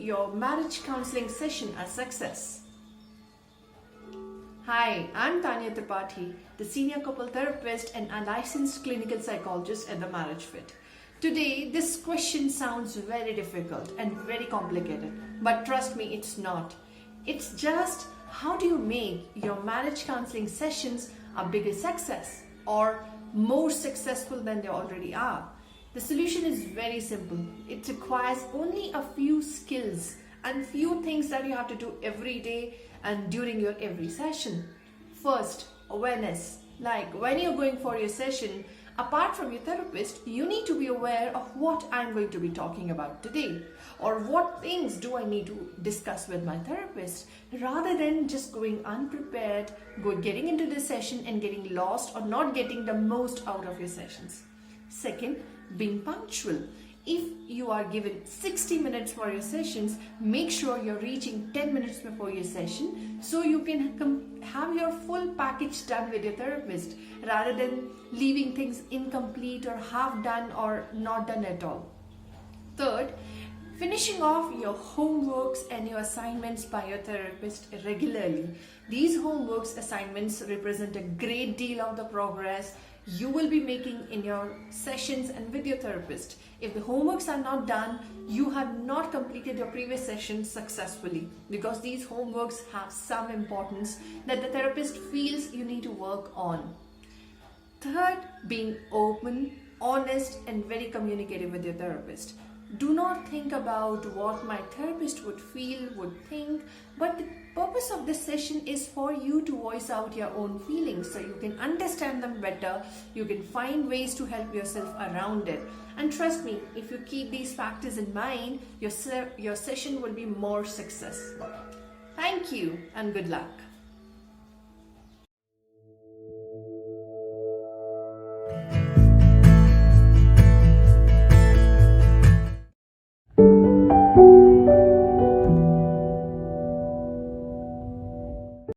your marriage counseling session a success? Hi, I'm Tanya Tripathi, the senior couple therapist and a licensed clinical psychologist at the Marriage Fit. Today, this question sounds very difficult and very complicated, but trust me, it's not. It's just, how do you make your marriage counseling sessions a bigger success or more successful than they already are? The solution is very simple. It requires only a few skills and few things that you have to do every day and during your every session. First, awareness. Like when you're going for your session, apart from your therapist, you need to be aware of what I'm going to be talking about today, or what things do I need to discuss with my therapist, rather than just going unprepared, getting into the session and getting lost or not getting the most out of your sessions. Second, being punctual. If you are given 60 minutes for your sessions, make sure you're reaching 10 minutes before your session so you can have your full package done with your therapist rather than leaving things incomplete or half done or not done at all. Third, finishing off your homeworks and your assignments by your therapist regularly. These homeworks assignments represent a great deal of the progress you will be making in your sessions and with your therapist. If the homeworks are not done, you have not completed your previous sessions successfully, because these homeworks have some importance that the therapist feels you need to work on. Third, being open, honest, and very communicative with your therapist. Do not think about what my therapist would feel, would think, but the purpose of this session is for you to voice out your own feelings so you can understand them better, you can find ways to help yourself around it. And trust me, if you keep these factors in mind, your session will be more successful. Thank you and good luck.